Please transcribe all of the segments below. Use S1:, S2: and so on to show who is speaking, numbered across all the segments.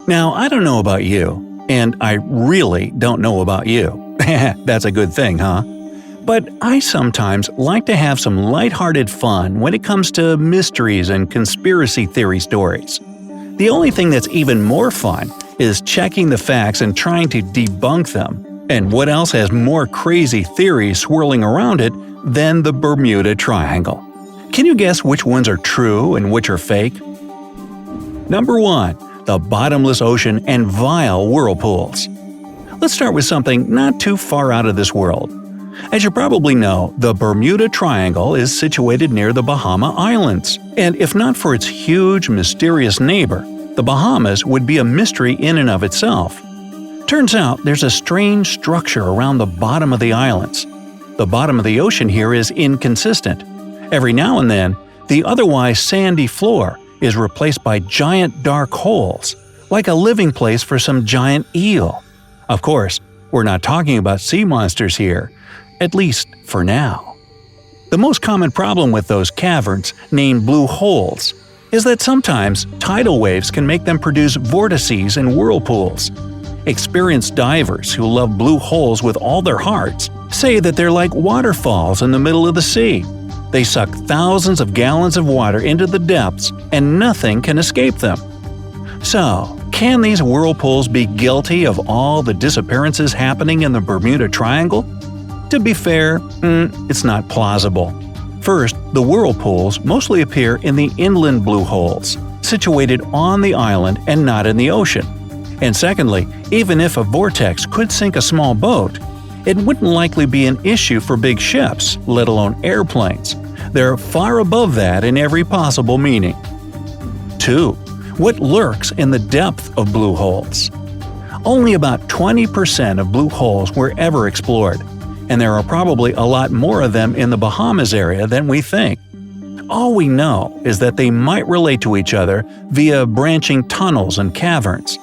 S1: Now, I don't know about you, and I really don't know about you. That's a good thing, huh? But I sometimes like to have some lighthearted fun when it comes to mysteries and conspiracy theory stories. The only thing that's even more fun is checking the facts and trying to debunk them. And what else has more crazy theories swirling around it than the Bermuda Triangle? Can you guess which ones are true and which are fake? Number 1. The bottomless ocean and vile whirlpools. Let's start with something not too far out of this world. As you probably know, the Bermuda Triangle is situated near the Bahama Islands, and if not for its huge, mysterious neighbor, the Bahamas would be a mystery in and of itself. Turns out there's a strange structure around the bottom of the islands. The bottom of the ocean here is inconsistent. Every now and then, the otherwise sandy floor is replaced by giant dark holes, like a living place for some giant eel. Of course, we're not talking about sea monsters here, at least for now. The most common problem with those caverns, named blue holes, is that sometimes tidal waves can make them produce vortices and whirlpools. Experienced divers who love blue holes with all their hearts say that they're like waterfalls in the middle of the sea. They suck thousands of gallons of water into the depths and nothing can escape them. So, can these whirlpools be guilty of all the disappearances happening in the Bermuda Triangle? To be fair, it's not plausible. First, the whirlpools mostly appear in the inland blue holes, situated on the island and not in the ocean. And secondly, even if a vortex could sink a small boat, it wouldn't likely be an issue for big ships, let alone airplanes. They're far above that in every possible meaning. 2. What lurks in the depth of blue holes? Only about 20% of blue holes were ever explored, and there are probably a lot more of them in the Bahamas area than we think. All we know is that they might relate to each other via branching tunnels and caverns.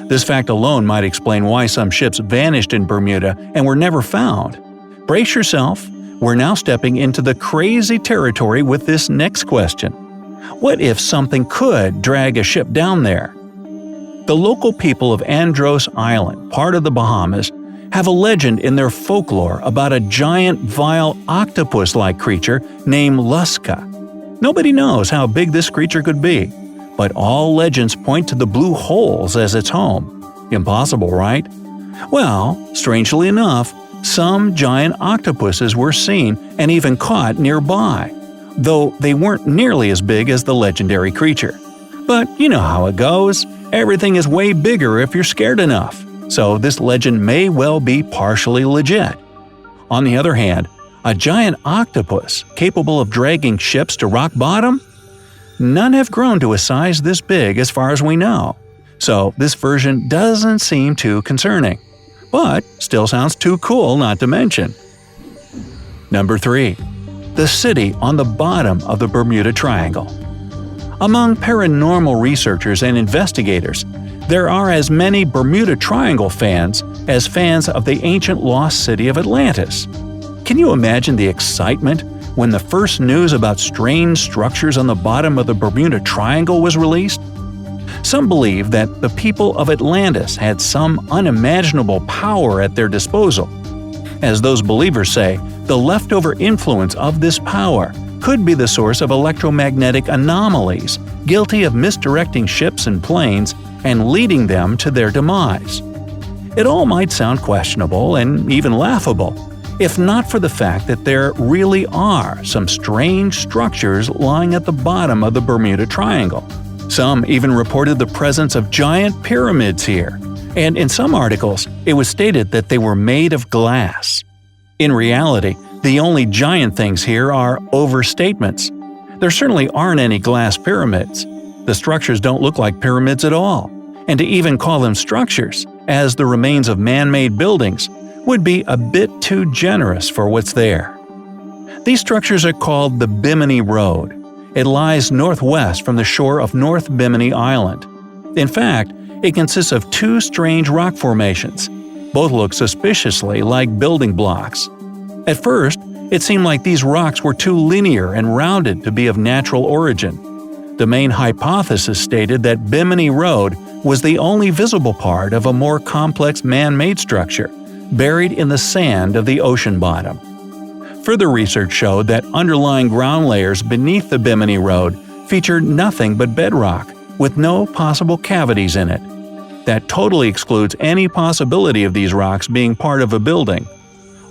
S1: This fact alone might explain why some ships vanished in Bermuda and were never found. Brace yourself, we're now stepping into the crazy territory with this next question. What if something could drag a ship down there? The local people of Andros Island, part of the Bahamas, have a legend in their folklore about a giant, vile, octopus-like creature named Luska. Nobody knows how big this creature could be, but all legends point to the blue holes as its home. Impossible, right? Well, strangely enough, some giant octopuses were seen and even caught nearby, though they weren't nearly as big as the legendary creature. But you know how it goes. Everything is way bigger if you're scared enough. So this legend may well be partially legit. On the other hand, a giant octopus capable of dragging ships to rock bottom? None have grown to a size this big as far as we know, so this version doesn't seem too concerning. But still sounds too cool not to mention. Number 3. The city on the bottom of the Bermuda Triangle. Among paranormal researchers and investigators, there are as many Bermuda Triangle fans as fans of the ancient lost city of Atlantis. Can you imagine the excitement when the first news about strange structures on the bottom of the Bermuda Triangle was released? Some believe that the people of Atlantis had some unimaginable power at their disposal. As those believers say, the leftover influence of this power could be the source of electromagnetic anomalies, guilty of misdirecting ships and planes and leading them to their demise. It all might sound questionable and even laughable, if not for the fact that there really are some strange structures lying at the bottom of the Bermuda Triangle. Some even reported the presence of giant pyramids here, and in some articles it was stated that they were made of glass. In reality, the only giant things here are overstatements. There certainly aren't any glass pyramids. The structures don't look like pyramids at all, and to even call them structures, as the remains of man-made buildings, would be a bit too generous for what's there. These structures are called the Bimini Road. It lies northwest from the shore of North Bimini Island. In fact, it consists of two strange rock formations. Both look suspiciously like building blocks. At first, it seemed like these rocks were too linear and rounded to be of natural origin. The main hypothesis stated that Bimini Road was the only visible part of a more complex man-made structure, buried in the sand of the ocean bottom. Further research showed that underlying ground layers beneath the Bimini Road featured nothing but bedrock, with no possible cavities in it. That totally excludes any possibility of these rocks being part of a building.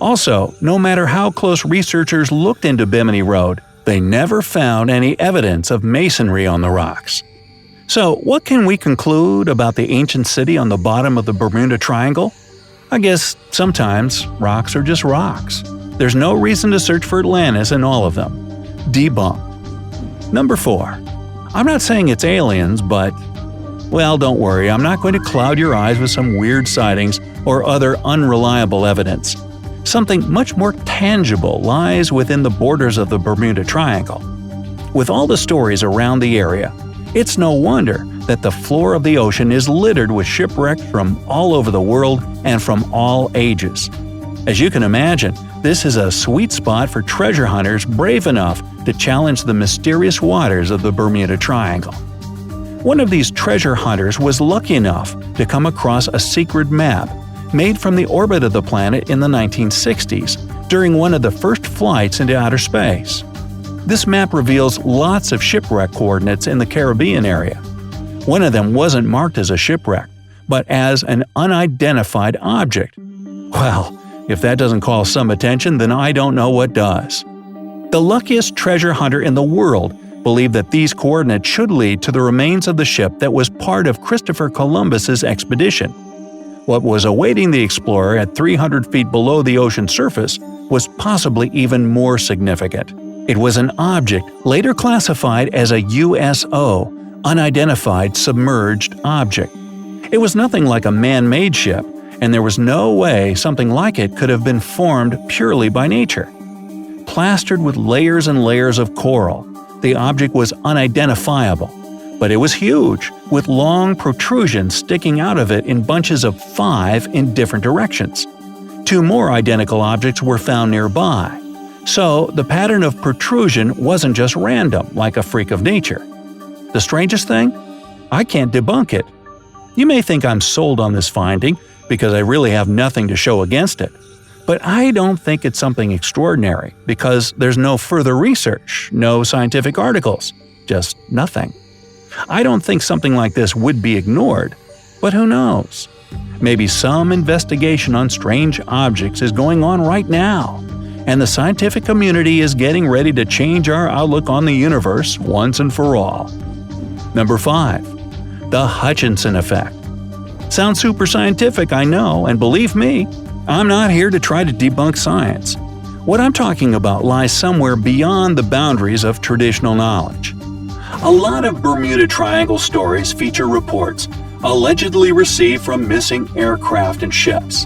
S1: Also, no matter how close researchers looked into Bimini Road, they never found any evidence of masonry on the rocks. So, what can we conclude about the ancient city on the bottom of the Bermuda Triangle? I guess sometimes rocks are just rocks. There's no reason to search for Atlantis in all of them. Debunked. Number 4. I'm not saying it's aliens, but… well, don't worry, I'm not going to cloud your eyes with some weird sightings or other unreliable evidence. Something much more tangible lies within the borders of the Bermuda Triangle. With all the stories around the area, it's no wonder that the floor of the ocean is littered with shipwrecks from all over the world and from all ages. As you can imagine, this is a sweet spot for treasure hunters brave enough to challenge the mysterious waters of the Bermuda Triangle. One of these treasure hunters was lucky enough to come across a secret map made from the orbit of the planet in the 1960s during one of the first flights into outer space. This map reveals lots of shipwreck coordinates in the Caribbean area. One of them wasn't marked as a shipwreck, but as an unidentified object. Well, if that doesn't call some attention, then I don't know what does. The luckiest treasure hunter in the world believed that these coordinates should lead to the remains of the ship that was part of Christopher Columbus's expedition. What was awaiting the explorer at 300 feet below the ocean surface was possibly even more significant. It was an object later classified as a USO, unidentified submerged object. It was nothing like a man-made ship, and there was no way something like it could have been formed purely by nature. Plastered with layers and layers of coral, the object was unidentifiable, but it was huge, with long protrusions sticking out of it in bunches of 5 in different directions. 2 more identical objects were found nearby. So the pattern of protrusion wasn't just random, like a freak of nature. The strangest thing? I can't debunk it. You may think I'm sold on this finding because I really have nothing to show against it. But I don't think it's something extraordinary because there's no further research, no scientific articles, just nothing. I don't think something like this would be ignored, but who knows? Maybe some investigation on strange objects is going on right now, and the scientific community is getting ready to change our outlook on the universe once and for all. Number 5. The Hutchinson effect. Sounds super scientific, I know, and believe me, I'm not here to try to debunk science. What I'm talking about lies somewhere beyond the boundaries of traditional knowledge. A lot of Bermuda Triangle stories feature reports allegedly received from missing aircraft and ships.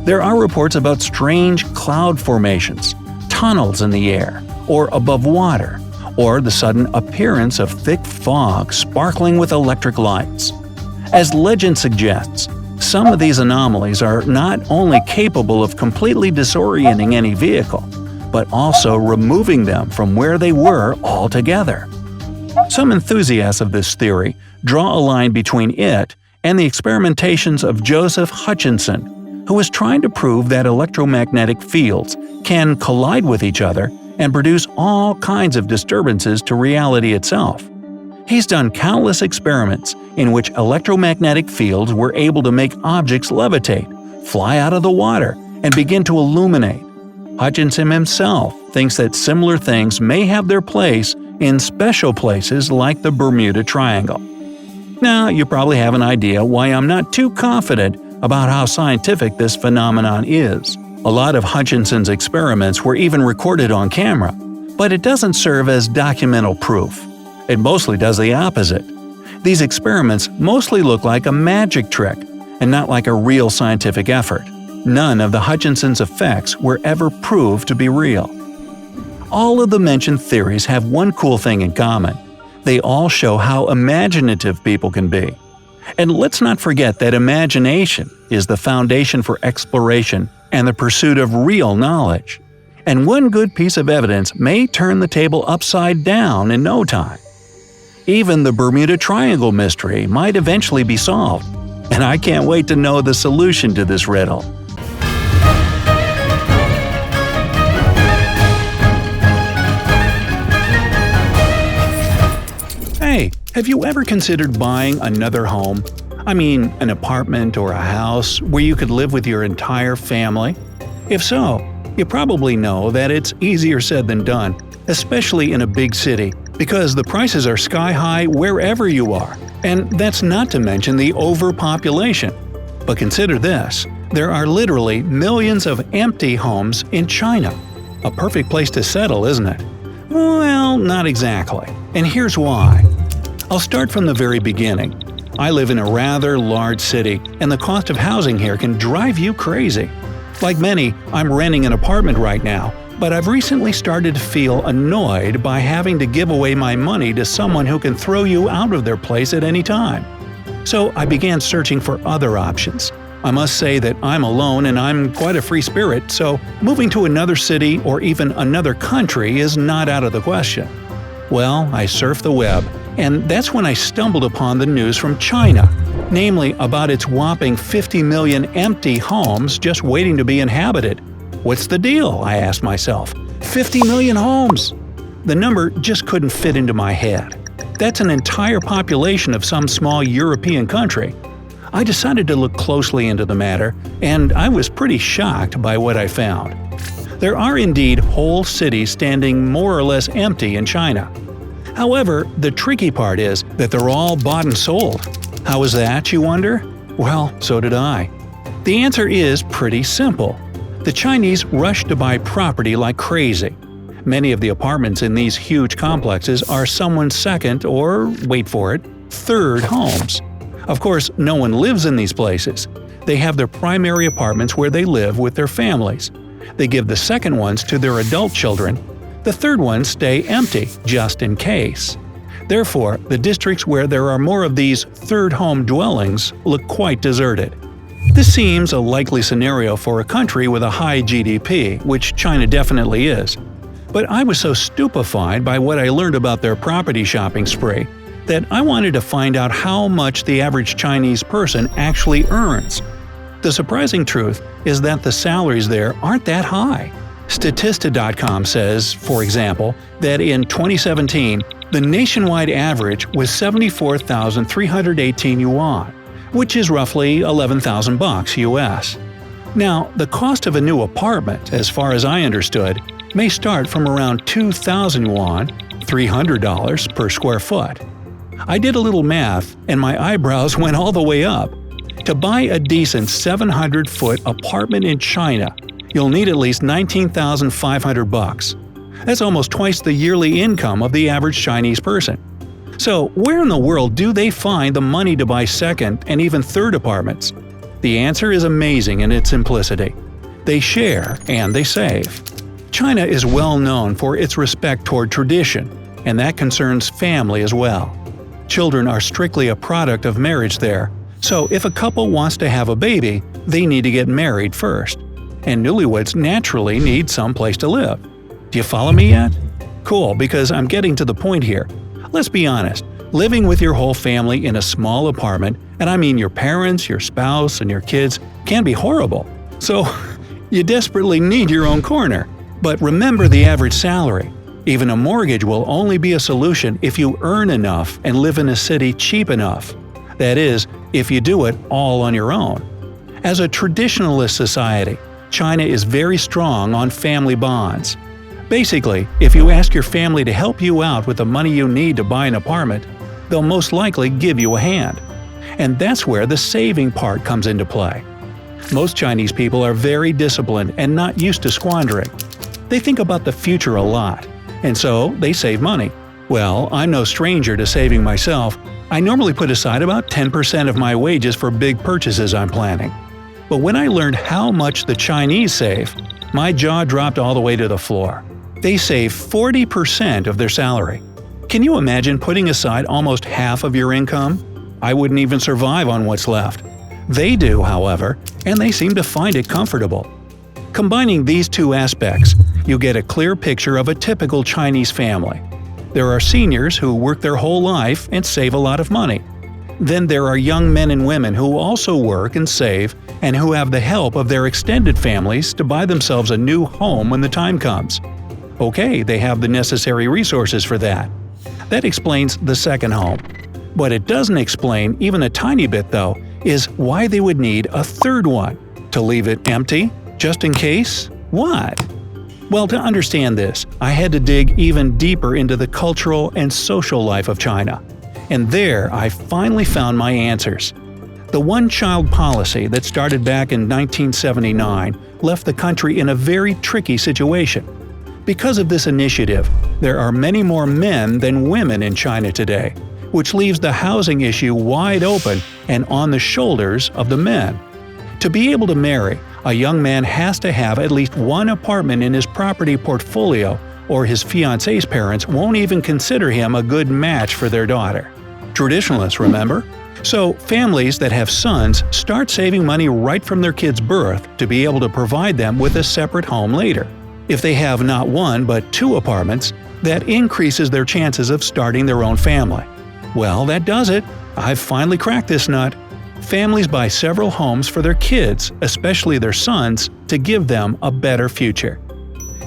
S1: There are reports about strange cloud formations, tunnels in the air, or above water, or the sudden appearance of thick fog sparkling with electric lights. As legend suggests, some of these anomalies are not only capable of completely disorienting any vehicle, but also removing them from where they were altogether. Some enthusiasts of this theory draw a line between it and the experimentations of Joseph Hutchinson, who was trying to prove that electromagnetic fields can collide with each other and produce all kinds of disturbances to reality itself. He's done countless experiments in which electromagnetic fields were able to make objects levitate, fly out of the water, and begin to illuminate. Hutchinson himself thinks that similar things may have their place in special places like the Bermuda Triangle. Now, you probably have an idea why I'm not too confident about how scientific this phenomenon is. A lot of Hutchinson's experiments were even recorded on camera, but it doesn't serve as documental proof. It mostly does the opposite. These experiments mostly look like a magic trick and not like a real scientific effort. None of the Hutchinson's effects were ever proved to be real. All of the mentioned theories have one cool thing in common. They all show how imaginative people can be. And let's not forget that imagination is the foundation for exploration and the pursuit of real knowledge. And one good piece of evidence may turn the table upside down in no time. Even the Bermuda Triangle mystery might eventually be solved. And I can't wait to know the solution to this riddle. Hey, have you ever considered buying another home? I mean, an apartment or a house where you could live with your entire family? If so, you probably know that it's easier said than done, especially in a big city, because the prices are sky high wherever you are. And that's not to mention the overpopulation. But consider this, there are literally millions of empty homes in China. A perfect place to settle, isn't it? Well, not exactly. And here's why. I'll start from the very beginning. I live in a rather large city, and the cost of housing here can drive you crazy. Like many, I'm renting an apartment right now, but I've recently started to feel annoyed by having to give away my money to someone who can throw you out of their place at any time. So I began searching for other options. I must say that I'm alone and I'm quite a free spirit, so moving to another city or even another country is not out of the question. Well, I surfed the web, and that's when I stumbled upon the news from China, namely about its whopping 50 million empty homes just waiting to be inhabited. What's the deal? I asked myself. 50 million homes! The number just couldn't fit into my head. That's an entire population of some small European country. I decided to look closely into the matter, and I was pretty shocked by what I found. There are indeed whole cities standing more or less empty in China. However, the tricky part is that they're all bought and sold. How is that, you wonder? Well, so did I. The answer is pretty simple. The Chinese rush to buy property like crazy. Many of the apartments in these huge complexes are someone's second or, wait for it, third homes. Of course, no one lives in these places. They have their primary apartments where they live with their families. They give the second ones to their adult children. The third ones stay empty, just in case. Therefore, the districts where there are more of these third home dwellings look quite deserted. This seems a likely scenario for a country with a high GDP, which China definitely is. But I was so stupefied by what I learned about their property shopping spree that I wanted to find out how much the average Chinese person actually earns. The surprising truth is that the salaries there aren't that high. Statista.com says, for example, that in 2017, the nationwide average was 74,318 yuan, which is roughly $11,000 US. Now, the cost of a new apartment, as far as I understood, may start from around 2,000 yuan, $300 per square foot. I did a little math, and my eyebrows went all the way up. To buy a decent 700-foot apartment in China, you'll need at least $19,500. That's almost twice the yearly income of the average Chinese person. So, where in the world do they find the money to buy second and even third apartments? The answer is amazing in its simplicity. They share and they save. China is well known for its respect toward tradition, and that concerns family as well. Children are strictly a product of marriage there, so if a couple wants to have a baby, they need to get married first. And newlyweds naturally need some place to live. Do you follow me yet? Cool, because I'm getting to the point here. Let's be honest, living with your whole family in a small apartment, and I mean your parents, your spouse, and your kids, can be horrible. So, you desperately need your own corner. But remember the average salary. Even a mortgage will only be a solution if you earn enough and live in a city cheap enough. That is, if you do it all on your own. As a traditionalist society, China is very strong on family bonds. Basically, if you ask your family to help you out with the money you need to buy an apartment, they'll most likely give you a hand. And that's where the saving part comes into play. Most Chinese people are very disciplined and not used to squandering. They think about the future a lot, and so they save money. Well, I'm no stranger to saving myself. I normally put aside about 10% of my wages for big purchases I'm planning. But when I learned how much the Chinese save, my jaw dropped all the way to the floor. They save 40% of their salary. Can you imagine putting aside almost half of your income? I wouldn't even survive on what's left. They do, however, and they seem to find it comfortable. Combining these two aspects, you get a clear picture of a typical Chinese family. There are seniors who work their whole life and save a lot of money. Then there are young men and women who also work and save and who have the help of their extended families to buy themselves a new home when the time comes. Okay, they have the necessary resources for that. That explains the second home. What it doesn't explain, even a tiny bit though, is why they would need a third one. To leave it empty? Just in case? What? Well, to understand this, I had to dig even deeper into the cultural and social life of China. And there I finally found my answers. The one-child policy that started back in 1979 left the country in a very tricky situation. Because of this initiative, there are many more men than women in China today, which leaves the housing issue wide open and on the shoulders of the men. To be able to marry, a young man has to have at least one apartment in his property portfolio, or his fiancé's parents won't even consider him a good match for their daughter. Traditionalists, remember? So, families that have sons start saving money right from their kids' birth to be able to provide them with a separate home later. If they have not one but two apartments, that increases their chances of starting their own family. Well, that does it. I've finally cracked this nut. Families buy several homes for their kids, especially their sons, to give them a better future.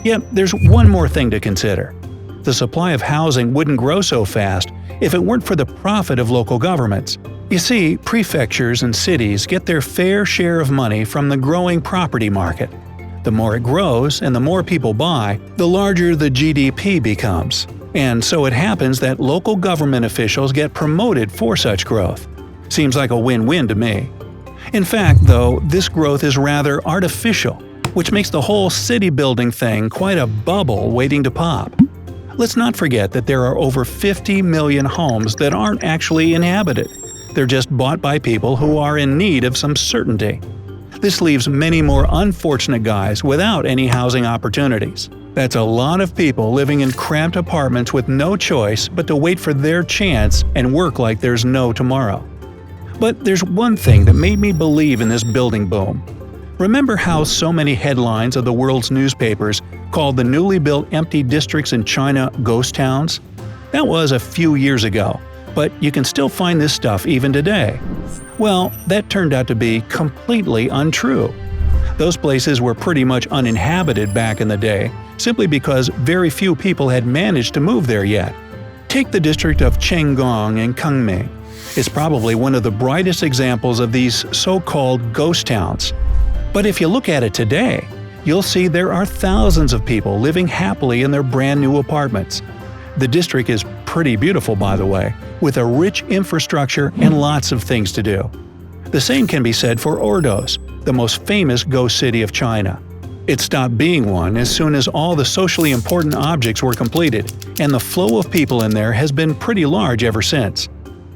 S1: Yet, there's one more thing to consider. The supply of housing wouldn't grow so fast if it weren't for the profit of local governments. You see, prefectures and cities get their fair share of money from the growing property market. The more it grows and the more people buy, the larger the GDP becomes. And so it happens that local government officials get promoted for such growth. Seems like a win-win to me. In fact, though, this growth is rather artificial, which makes the whole city-building thing quite a bubble waiting to pop. Let's not forget that there are over 50 million homes that aren't actually inhabited. They're just bought by people who are in need of some certainty. This leaves many more unfortunate guys without any housing opportunities. That's a lot of people living in cramped apartments with no choice but to wait for their chance and work like there's no tomorrow. But there's one thing that made me believe in this building boom. Remember how so many headlines of the world's newspapers called the newly built empty districts in China ghost towns? That was a few years ago, but you can still find this stuff even today. Well, that turned out to be completely untrue. Those places were pretty much uninhabited back in the day, simply because very few people had managed to move there yet. Take the district of Chenggong in Kunming. It's probably one of the brightest examples of these so-called ghost towns. But if you look at it today, you'll see there are thousands of people living happily in their brand new apartments. The district is pretty beautiful, by the way, with a rich infrastructure and lots of things to do. The same can be said for Ordos, the most famous ghost city of China. It stopped being one as soon as all the socially important objects were completed, and the flow of people in there has been pretty large ever since.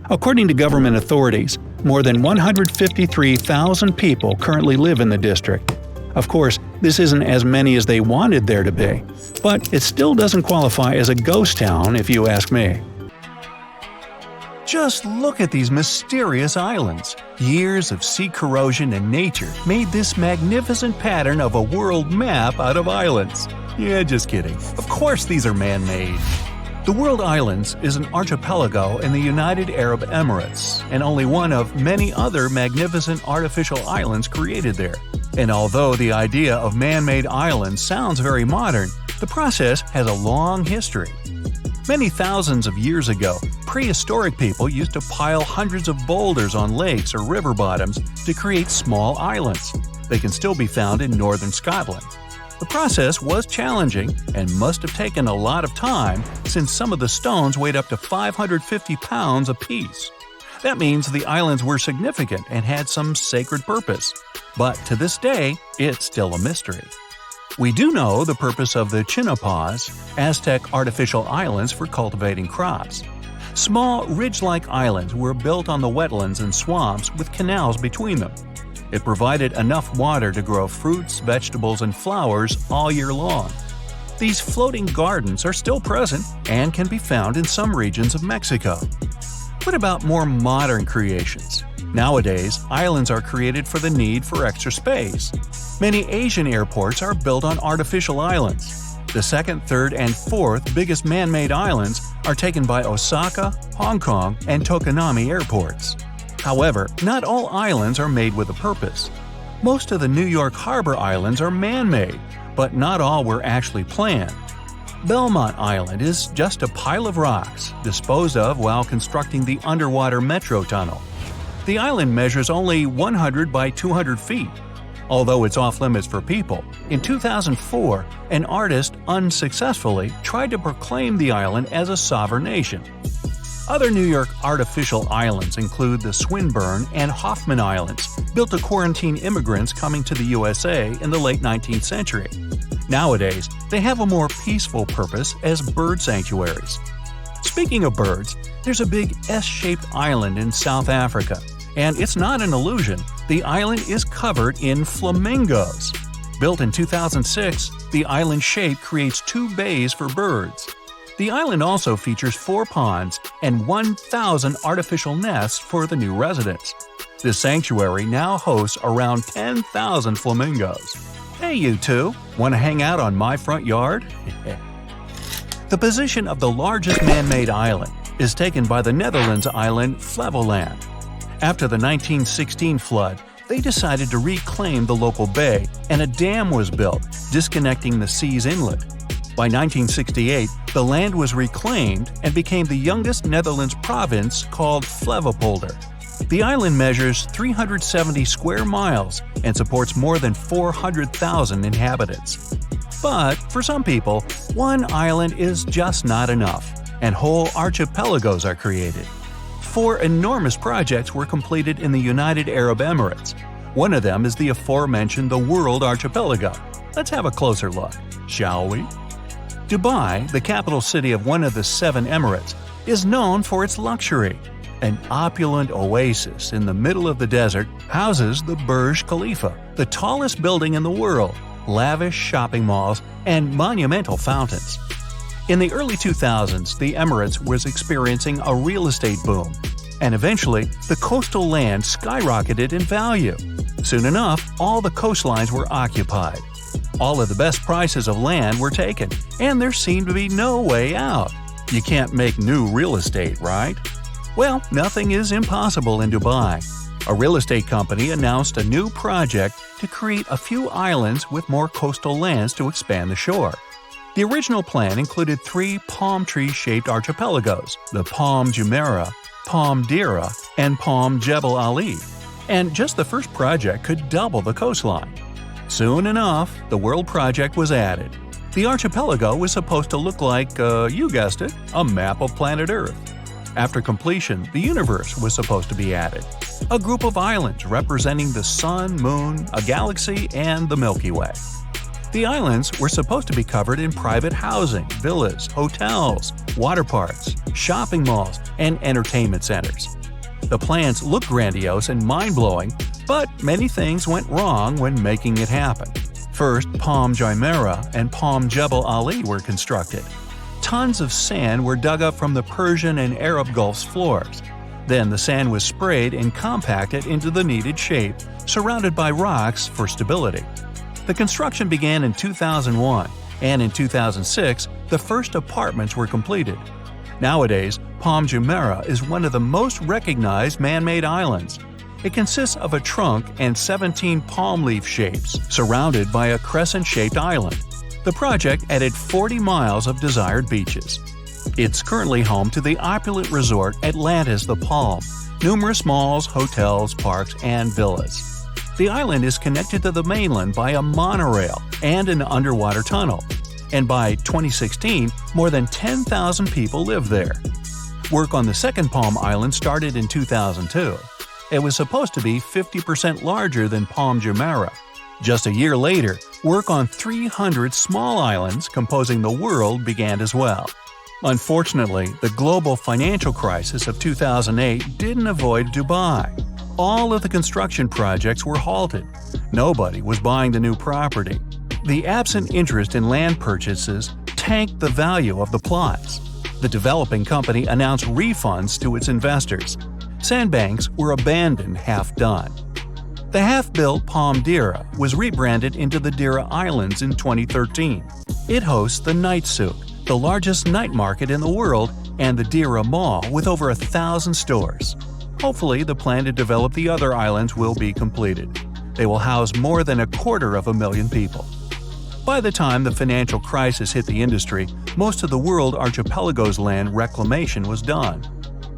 S1: According to government authorities, more than 153,000 people currently live in the district. Of course, this isn't as many as they wanted there to be, but it still doesn't qualify as a ghost town if you ask me. Just look at these mysterious islands. Years of sea corrosion and nature made this magnificent pattern of a world map out of islands. Yeah, just kidding. Of course these are man-made. The World Islands is an archipelago in the United Arab Emirates, and only one of many other magnificent artificial islands created there. And although the idea of man-made islands sounds very modern, the process has a long history. Many thousands of years ago, prehistoric people used to pile hundreds of boulders on lakes or river bottoms to create small islands. They can still be found in northern Scotland. The process was challenging and must have taken a lot of time since some of the stones weighed up to 550 pounds apiece. That means the islands were significant and had some sacred purpose. But to this day, it's still a mystery. We do know the purpose of the CHINAMPAS, Aztec artificial islands for cultivating crops. Small, ridge-like islands were built on the wetlands and swamps with canals between them. It provided enough water to grow fruits, vegetables, and flowers all year long. These floating gardens are still present and can be found in some regions of Mexico. What about more modern creations? Nowadays, islands are created for the need for extra space. Many Asian airports are built on artificial islands. The second, third, and fourth biggest man-made islands are taken by Osaka, Hong Kong, and Tokonami airports. However, not all islands are made with a purpose. Most of the New York Harbor Islands are man-made, but not all were actually planned. Belmont Island is just a pile of rocks, disposed of while constructing the underwater metro tunnel. The island measures only 100 by 200 feet. Although it's off-limits for people, in 2004, an artist unsuccessfully tried to proclaim the island as a sovereign nation. Other New York artificial islands include the Swinburne and Hoffman Islands, built to quarantine immigrants coming to the USA in the late 19th century. Nowadays, they have a more peaceful purpose as bird sanctuaries. Speaking of birds, there's a big S-shaped island in South Africa, and it's not an illusion. The island is covered in flamingos. Built in 2006, the island shape creates 2 bays for birds. The island also features 4 ponds and 1,000 artificial nests for the new residents. This sanctuary now hosts around 10,000 flamingos. Hey you two, want to hang out on my front yard? The position of the largest man-made island is taken by the Netherlands island Flevoland. After the 1916 flood, they decided to reclaim the local bay, and a dam was built, disconnecting the sea's inlet. By 1968, the land was reclaimed and became the youngest Netherlands province called FLEVOPOLDER. The island measures 370 square miles and supports more than 400,000 inhabitants. But for some people, one island is just not enough, and whole archipelagos are created. 4 enormous projects were completed in the United Arab Emirates. One of them is the aforementioned the World Archipelago. Let's have a closer look, shall we? Dubai, the capital city of one of the 7 emirates, is known for its luxury. An opulent oasis in the middle of the desert houses the Burj Khalifa, the tallest building in the world, lavish shopping malls, and monumental fountains. In the early 2000s, the Emirates was experiencing a real estate boom, and eventually, the coastal land skyrocketed in value. Soon enough, all the coastlines were occupied. All of the best prices of land were taken, and there seemed to be no way out. You can't make new real estate, right? Well, nothing is impossible in Dubai. A real estate company announced a new project to create a few islands with more coastal lands to expand the shore. The original plan included 3 palm tree-shaped archipelagos, the Palm Jumeirah, Palm Dira, and Palm Jebel Ali, and just the first project could double the coastline. Soon enough, the World Project was added. The archipelago was supposed to look like, you guessed it, a map of planet Earth. After completion, the universe was supposed to be added. A group of islands representing the Sun, Moon, a galaxy, and the Milky Way. The islands were supposed to be covered in private housing, villas, hotels, water parks, shopping malls, and entertainment centers. The plans looked grandiose and mind-blowing, but many things went wrong when making it happen. First, Palm Jumeirah and Palm Jebel Ali were constructed. Tons of sand were dug up from the Persian and Arab Gulf's floors. Then the sand was sprayed and compacted into the needed shape, surrounded by rocks for stability. The construction began in 2001, and in 2006, the first apartments were completed. Nowadays, Palm Jumeirah is one of the most recognized man-made islands. It consists of a trunk and 17 palm leaf shapes, surrounded by a crescent-shaped island. The project added 40 miles of desired beaches. It's currently home to the opulent resort Atlantis the Palm, numerous malls, hotels, parks, and villas. The island is connected to the mainland by a monorail and an underwater tunnel, and by 2016, more than 10,000 people live there. Work on the second Palm Island started in 2002. It was supposed to be 50% larger than Palm Jumeirah. Just a year later, work on 300 small islands composing the world began as well. Unfortunately, the global financial crisis of 2008 didn't avoid Dubai. All of the construction projects were halted. Nobody was buying the new property. The absent interest in land purchases tanked the value of the plots. The developing company announced refunds to its investors. Sandbanks were abandoned half-done. The half-built Palm Dira was rebranded into the Dira Islands in 2013. It hosts the Night Souk, the largest night market in the world, and the Dira Mall with over 1,000 stores. Hopefully, the plan to develop the other islands will be completed. They will house more than 250,000 people. By the time the financial crisis hit the industry, most of the world archipelago's land reclamation was done.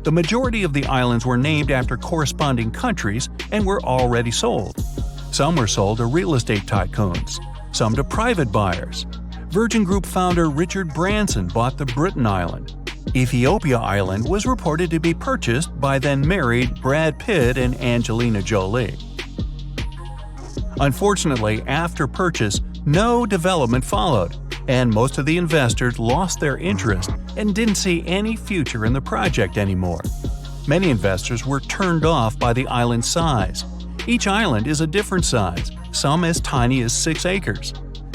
S1: The majority of the islands were named after corresponding countries and were already sold. Some were sold to real estate tycoons, some to private buyers. Virgin Group founder Richard Branson bought the Britain Island. Ethiopia Island was reported to be purchased by then-married Brad Pitt and Angelina Jolie. Unfortunately, after purchase, no development followed, and most of the investors lost their interest and didn't see any future in the project anymore. Many investors were turned off by the island's size. Each island is a different size, some as tiny as 6 acres.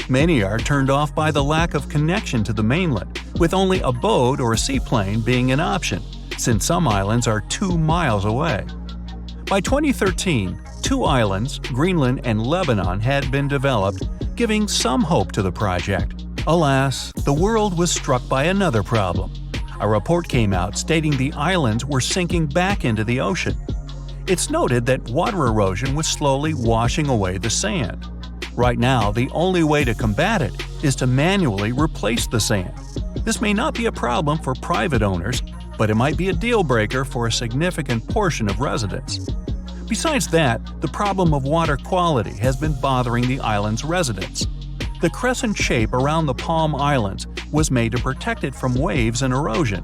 S1: Many are turned off by the lack of connection to the mainland, with only a boat or a seaplane being an option, since some islands are 2 miles away. By 2013, 2 islands, Greenland and Lebanon, had been developed, giving some hope to the project. Alas, the world was struck by another problem. A report came out stating the islands were sinking back into the ocean. It's noted that water erosion was slowly washing away the sand. Right now, the only way to combat it is to manually replace the sand. This may not be a problem for private owners, but it might be a deal-breaker for a significant portion of residents. Besides that, the problem of water quality has been bothering the island's residents. The crescent shape around the Palm Islands was made to protect it from waves and erosion.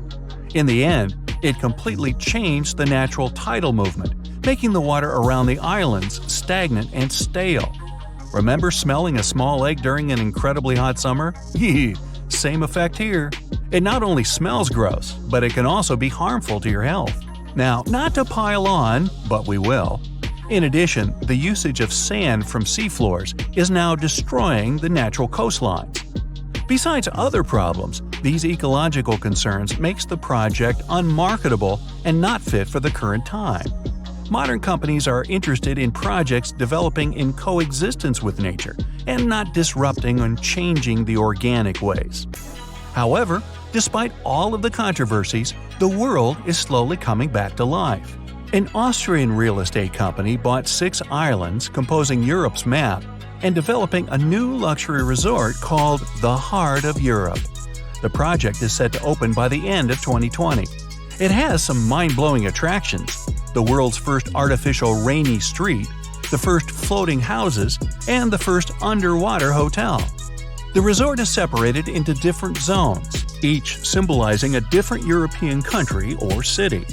S1: In the end, it completely changed the natural tidal movement, making the water around the islands stagnant and stale. Remember smelling a small egg during an incredibly hot summer? Yee, same effect here. It not only smells gross, but it can also be harmful to your health. Now, not to pile on, but we will. In addition, the usage of sand from seafloors is now destroying the natural coastlines. Besides other problems, these ecological concerns makes the project unmarketable and not fit for the current time. Modern companies are interested in projects developing in coexistence with nature and not disrupting and changing the organic ways. However, despite all of the controversies, the world is slowly coming back to life. An Austrian real estate company bought 6 islands composing Europe's map and developing a new luxury resort called the Heart of Europe. The project is set to open by the end of 2020. It has some mind-blowing attractions: the world's first artificial rainy street, the first floating houses, and the first underwater hotel. The resort is separated into different zones, each symbolizing a different European country or city.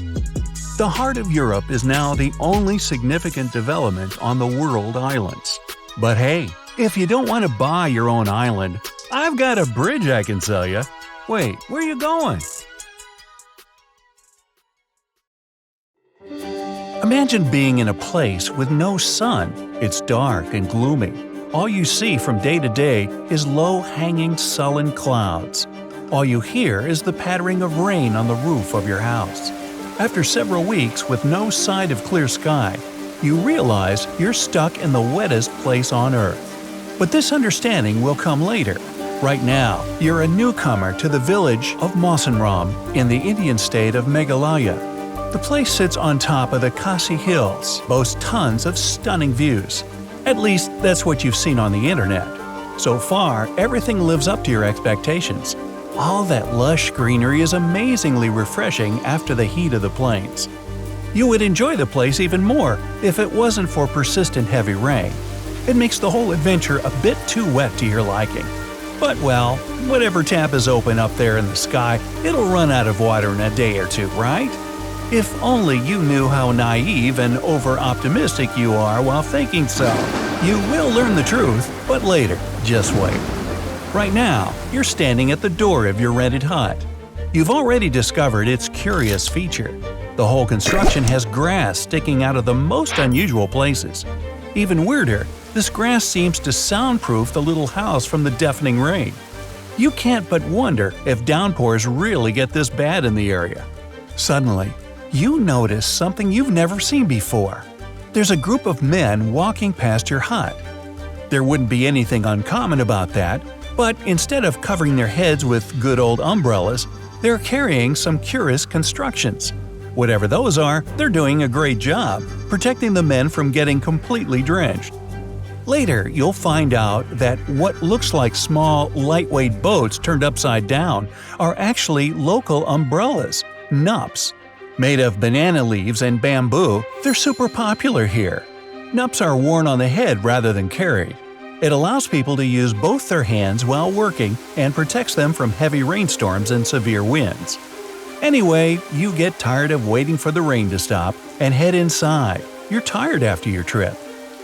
S1: The Heart of Europe is now the only significant development on the world islands. But hey, if you don't want to buy your own island, I've got a bridge I can sell you. Wait, where are you going? Imagine being in a place with no sun. It's dark and gloomy. All you see from day to day is low-hanging sullen clouds. All you hear is the pattering of rain on the roof of your house. After several weeks with no sign of clear sky, you realize you're stuck in the wettest place on Earth. But this understanding will come later. Right now, you're a newcomer to the village of Mawsynram in the Indian state of Meghalaya. The place sits on top of the Khasi Hills, boasts tons of stunning views. At least, that's what you've seen on the internet. So far, everything lives up to your expectations. All that lush greenery is amazingly refreshing after the heat of the plains. You would enjoy the place even more if it wasn't for persistent heavy rain. It makes the whole adventure a bit too wet to your liking. But well, whatever tap is open up there in the sky, it'll run out of water in a day or two, right? If only you knew how naive and over-optimistic you are while thinking so. You will learn the truth, but later. Just wait. Right now, you're standing at the door of your rented hut. You've already discovered its curious feature. The whole construction has grass sticking out of the most unusual places. Even weirder, this grass seems to soundproof the little house from the deafening rain. You can't but wonder if downpours really get this bad in the area. Suddenly, you notice something you've never seen before. There's a group of men walking past your hut. There wouldn't be anything uncommon about that. But instead of covering their heads with good old umbrellas, they're carrying some curious constructions. Whatever those are, they're doing a great job, protecting the men from getting completely drenched. Later, you'll find out that what looks like small, lightweight boats turned upside down are actually local umbrellas, nups. Made of banana leaves and bamboo, they're super popular here. Nups are worn on the head rather than carried. It allows people to use both their hands while working and protects them from heavy rainstorms and severe winds. Anyway, you get tired of waiting for the rain to stop and head inside. You're tired after your trip.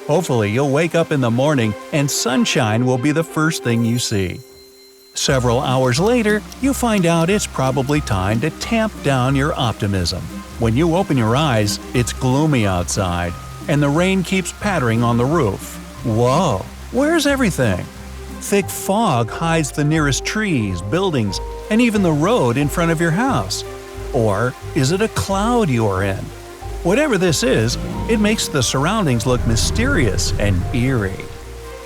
S1: Hopefully, you'll wake up in the morning and sunshine will be the first thing you see. Several hours later, you find out it's probably time to tamp down your optimism. When you open your eyes, it's gloomy outside, and the rain keeps pattering on the roof. Whoa, where's everything? Thick fog hides the nearest trees, buildings, and even the road in front of your house. Or is it a cloud you're in? Whatever this is, it makes the surroundings look mysterious and eerie.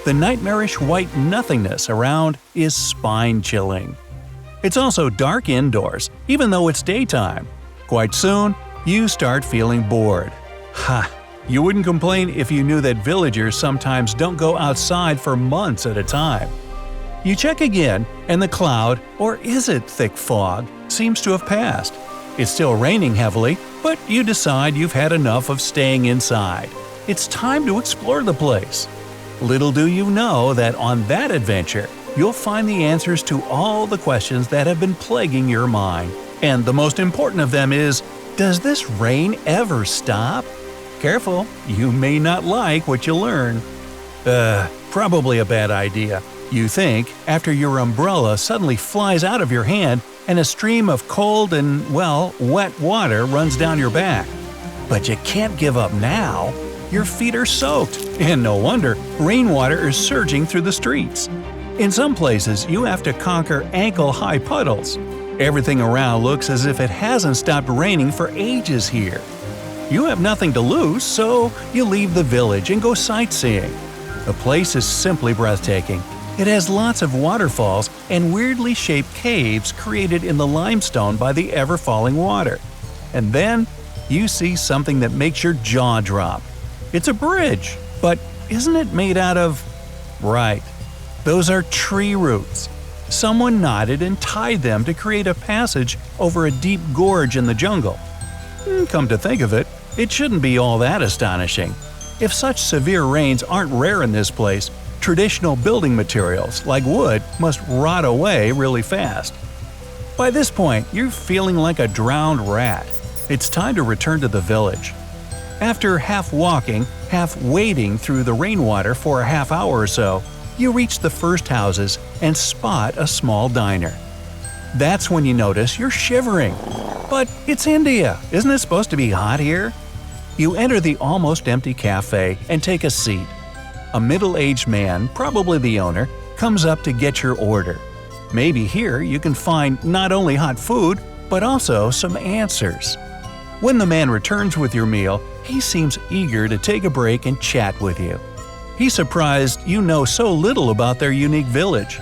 S1: The nightmarish white nothingness around is spine-chilling. It's also dark indoors, even though it's daytime. Quite soon, you start feeling bored. Ha! You wouldn't complain if you knew that villagers sometimes don't go outside for months at a time. You check again, and the cloud, or is it thick fog, seems to have passed. It's still raining heavily, but you decide you've had enough of staying inside. It's time to explore the place. Little do you know that on that adventure, you'll find the answers to all the questions that have been plaguing your mind. And the most important of them is, does this rain ever stop? Careful, you may not like what you learn. Probably a bad idea. You think, after your umbrella suddenly flies out of your hand and a stream of cold and, well, wet water runs down your back. But you can't give up now. Your feet are soaked, and no wonder, rainwater is surging through the streets. In some places, you have to conquer ankle-high puddles. Everything around looks as if it hasn't stopped raining for ages here. You have nothing to lose, so you leave the village and go sightseeing. The place is simply breathtaking. It has lots of waterfalls and weirdly shaped caves created in the limestone by the ever-falling water. And then, you see something that makes your jaw drop. It's a bridge, but isn't it made out of… Right, those are tree roots. Someone knotted and tied them to create a passage over a deep gorge in the jungle. Come to think of it, it shouldn't be all that astonishing. If such severe rains aren't rare in this place, traditional building materials, like wood, must rot away really fast. By this point, you're feeling like a drowned rat. It's time to return to the village. After half walking, half wading through the rainwater for a half hour or so, you reach the first houses and spot a small diner. That's when you notice you're shivering. But it's India, isn't it supposed to be hot here? You enter the almost empty cafe and take a seat. A middle-aged man, probably the owner, comes up to get your order. Maybe here you can find not only hot food, but also some answers. When the man returns with your meal, he seems eager to take a break and chat with you. He's surprised you know so little about their unique village.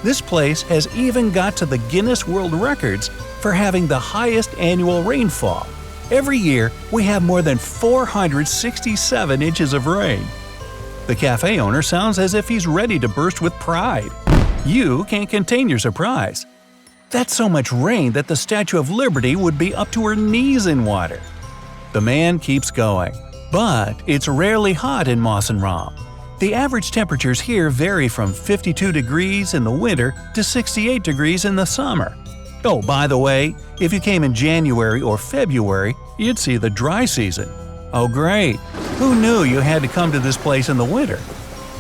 S1: This place has even got to the Guinness World Records for having the highest annual rainfall. Every year, we have more than 467 inches of rain. The cafe owner sounds as if he's ready to burst with pride. You can't contain your surprise. That's so much rain that the Statue of Liberty would be up to her knees in water. The man keeps going. But it's rarely hot in Mawsynram. The average temperatures here vary from 52 degrees in the winter to 68 degrees in the summer. Oh, by the way, if you came in January or February, you'd see the dry season. Oh great, who knew you had to come to this place in the winter?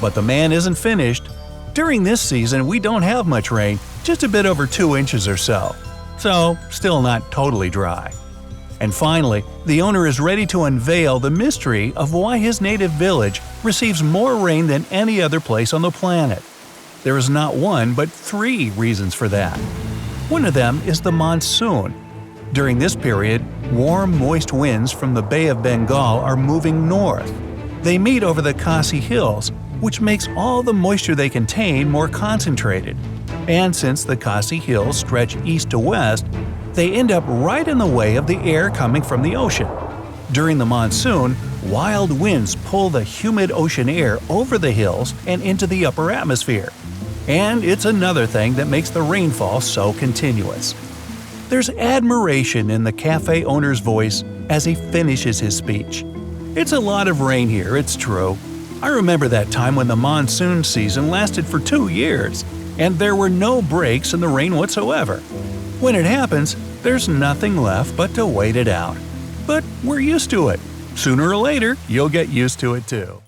S1: But the man isn't finished. During this season we don't have much rain, just a bit over 2 inches or so. So, still not totally dry. And finally, the owner is ready to unveil the mystery of why his native village receives more rain than any other place on the planet. There is not one but 3 reasons for that. One of them is the monsoon. During this period, warm, moist winds from the Bay of Bengal are moving north. They meet over the Khasi Hills, which makes all the moisture they contain more concentrated. And since the Khasi Hills stretch east to west, they end up right in the way of the air coming from the ocean. During the monsoon, wild winds pull the humid ocean air over the hills and into the upper atmosphere. And it's another thing that makes the rainfall so continuous. There's admiration in the cafe owner's voice as he finishes his speech. It's a lot of rain here, it's true. I remember that time when the monsoon season lasted for 2 years, and there were no breaks in the rain whatsoever. When it happens, there's nothing left but to wait it out. But we're used to it. Sooner or later, you'll get used to it too.